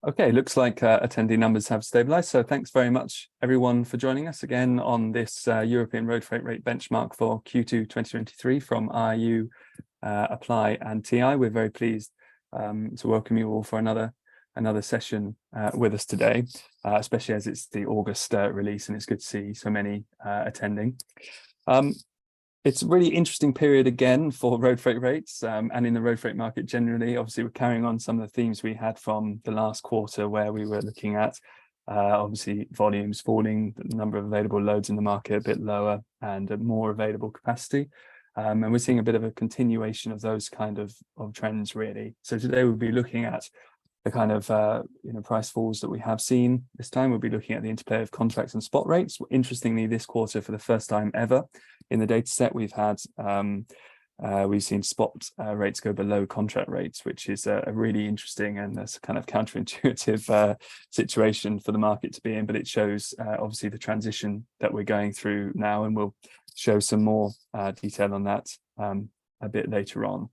Okay, looks like attendee numbers have stabilized. So thanks very much, everyone, for joining us again on this European Road Freight Rate benchmark for Q2 2023 from IU, Apply and TI. We're very pleased to welcome you all for another session with us today, especially as it's the August release, and it's good to see so many attending. It's a really interesting period again for road freight rates and in the road freight market generally. Obviously, we're carrying on some of the themes we had from the last quarter, where we were looking at obviously volumes falling, the number of available loads in the market a bit lower, and a more available capacity. And we're seeing a bit of a continuation of those kind of trends, really. So today we'll be looking at the kind of price falls that we have seen. This time we'll be looking at the interplay of contracts and spot rates. Interestingly, this quarter, for the first time ever in the data set, we've seen spot rates go below contract rates, which is a really interesting and that's kind of counterintuitive situation for the market to be in. But it shows obviously the transition that we're going through now, and we'll show some more detail on that a bit later on.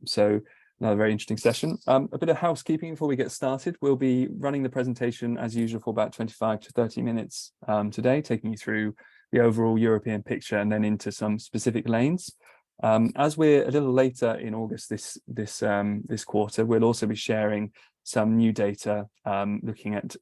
So another very interesting session. A bit of housekeeping before we get started. We'll be running the presentation as usual for about 25 to 30 minutes today, taking you through the overall European picture and then into some specific lanes. As we're a little later in August this quarter, we'll also be sharing some new data looking at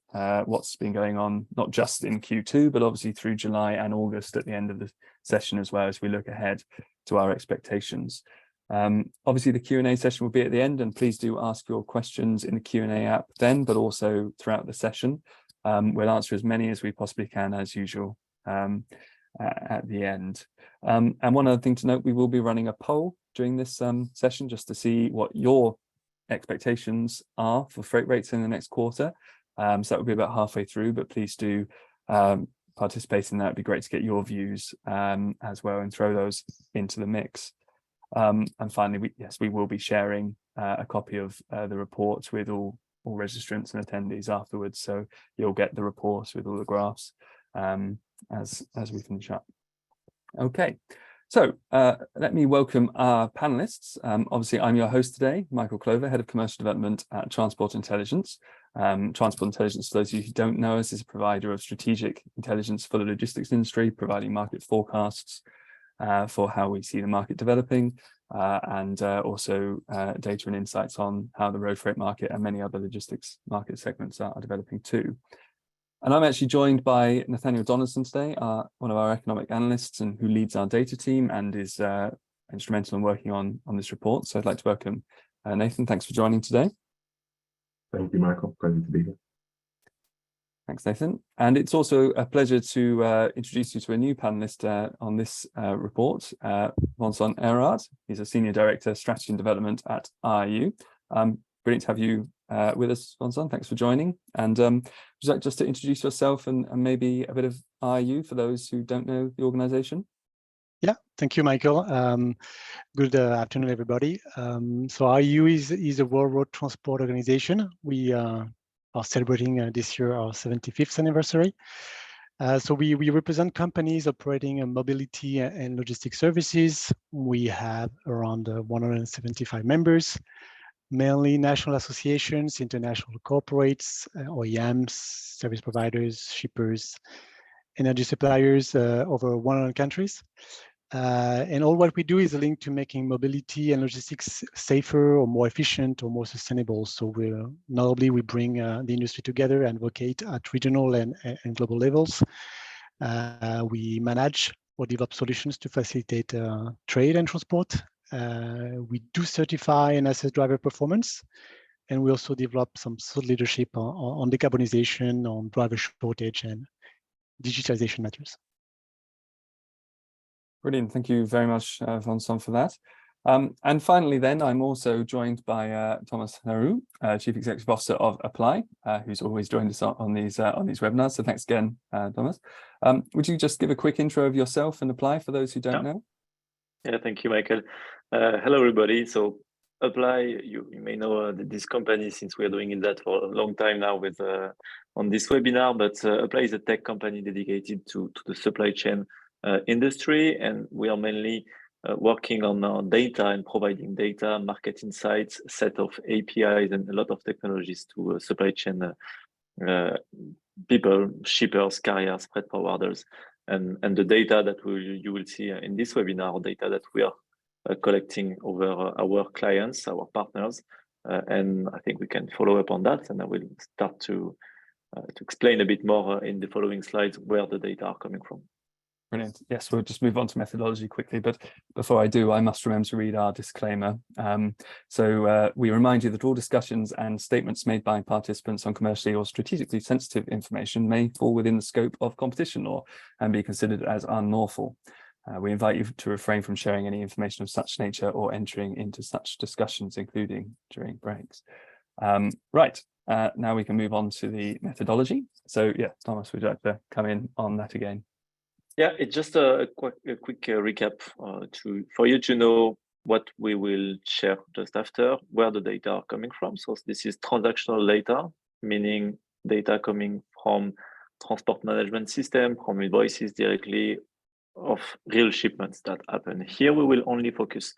what's been going on, not just in Q2, but obviously through July and August at the end of the session, as well as we look ahead to our expectations. Obviously the Q&A session will be at the end, and please do ask your questions in the Q&A app then, but also throughout the session. We'll answer as many as we possibly can, as usual, at the end. And one other thing to note, we will be running a poll during this session just to see what your expectations are for freight rates in the next quarter. So that will be about halfway through, but please do participate in that. It'd be great to get your views as well and throw those into the mix. And finally, we will be sharing a copy of the report with all registrants and attendees afterwards. So you'll get the report with all the graphs as we finish up. Okay, so let me welcome our panelists. Obviously, I'm your host today, Michael Clover, Head of Commercial Development at Transport Intelligence. Transport Intelligence, for those of you who don't know us, is a provider of strategic intelligence for the logistics industry, providing market forecasts for how we see the market developing, and also data and insights on how the road freight market and many other logistics market segments are developing too. And I'm actually joined by Nathaniel Donaldson today, one of our economic analysts and who leads our data team and is instrumental in working on this report. So I'd like to welcome Nathan. Thanks for joining today. Thank you, Michael. Pleasure to be here. Thanks, Nathan. And it's also a pleasure to introduce you to a new panelist on this report, Vincent Erard. He's a Senior Director, Strategy and Development at IU. Brilliant to have you with us, Vincent. Thanks for joining. And would you like just to introduce yourself and maybe a bit of IU for those who don't know the organization? Yeah, thank you, Michael. Good afternoon, everybody. So IU is a World Road Transport Organization. We are celebrating this year our 75th anniversary. So we represent companies operating in mobility and logistics services. We have around 175 members, mainly national associations, international corporates, OEMs, service providers, shippers, energy suppliers over 100 countries. And all what we do is linked to making mobility and logistics safer or more efficient or more sustainable. So notably we bring the industry together and advocate at regional and global levels. We manage or develop solutions to facilitate trade and transport. We do certify and assess driver performance, and we also develop some thought leadership on decarbonization, on driver shortage and digitalization matters. Brilliant. Thank you very much, Vincent, for that. And finally, then, I'm also joined by Thomas Heroux, Chief Executive Officer of Apply, who's always joined us on these webinars. So thanks again, Thomas. Would you just give a quick intro of yourself and Apply for those who don't know? Yeah, thank you, Michael. Hello, everybody. So Apply, you may know this company since we are doing that for a long time now with on this webinar, but Apply is a tech company dedicated to the supply chain industry, and we are mainly working on data and providing data, market insights, set of APIs, and a lot of technologies to supply chain people, shippers, carriers, freight forwarders, and the data that you will see in this webinar, data that we are collecting over our clients, our partners, and I think we can follow up on that, and I will start to explain a bit more in the following slides where the data are coming from. Brilliant. Yes, we'll just move on to methodology quickly, but before I do, I must remember to read our disclaimer. We remind you that all discussions and statements made by participants on commercially or strategically sensitive information may fall within the scope of competition law and be considered as unlawful. We invite you to refrain from sharing any information of such nature or entering into such discussions, including during breaks. Right, now we can move on to the methodology. So yeah, Thomas, would you like to come in on that again? Yeah, it's just a quick recap for you to know what we will share just after, where the data are coming from. So this is transactional data, meaning data coming from transport management system, from invoices directly of real shipments that happen. Here we will only focus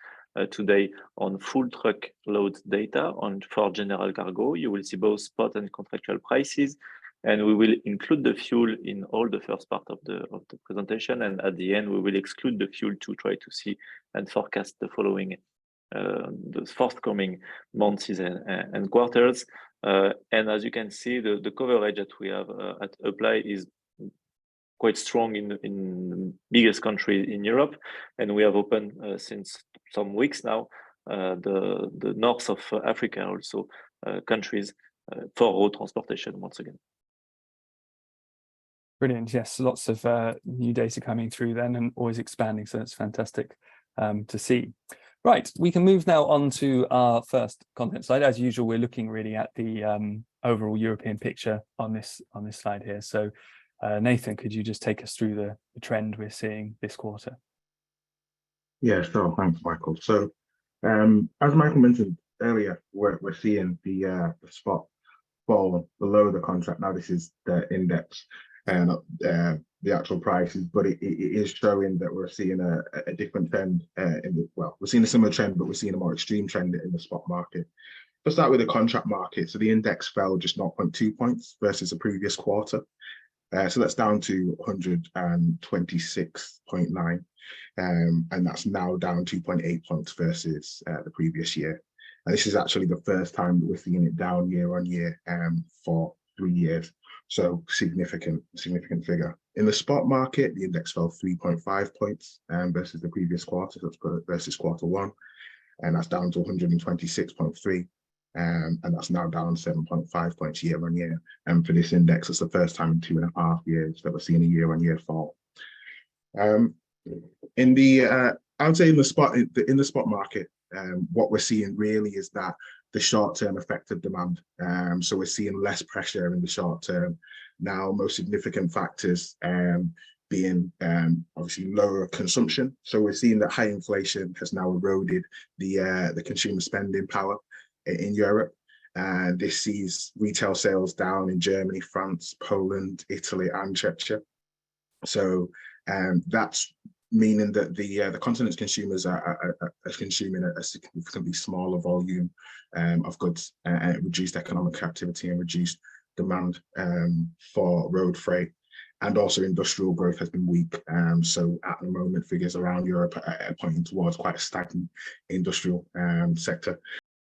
today on full truck load data for general cargo. You will see both spot and contractual prices, and we will include the fuel in all the first part of the presentation. And at the end, we will exclude the fuel to try to see and forecast the following, the forthcoming months and quarters. And as you can see, the coverage that we have at Apply is quite strong in the biggest country in Europe. And we have opened since some weeks now, the north of Africa also countries for road transportation once again. Brilliant. Yes, lots of new data coming through then and always expanding. So it's fantastic to see. Right, we can move now on to our first content slide. As usual, we're looking really at the overall European picture on this slide here. So Nathan, could you just take us through the trend we're seeing this quarter? Yeah, sure. Thanks, Michael. So as Michael mentioned earlier, we're seeing the spot fall below the contract. Now this is the index and the actual prices, but it is showing that we're seeing a different trend we're seeing a similar trend, but we're seeing a more extreme trend in the spot market. Let's start with the contract market. So the index fell just 0.2 points versus the previous quarter. So that's down to 126.9, and that's now down 2.8 points versus the previous year. And this is actually the first time that we're seeing it down year on year for 3 years. So significant figure. In the spot market, the index fell 3.5 points versus the previous quarter, so that's versus quarter one, and that's down to 126.3. And that's now down 7.5 points year on year. And for this index, it's the first time in 2.5 years that we're seeing a year on year fall. I would say in the spot market, what we're seeing really is that the short-term effect of demand. So we're seeing less pressure in the short term. Now, most significant factors being obviously lower consumption. So we're seeing that high inflation has now eroded the consumer spending power in Europe. And this sees retail sales down in Germany, France, Poland, Italy, and Czechia. So that's meaning that the continent's consumers are consuming a significantly smaller volume of goods, reduced economic activity and reduced demand for road freight. And also industrial growth has been weak. So at the moment, figures around Europe are pointing towards quite a stagnant industrial sector.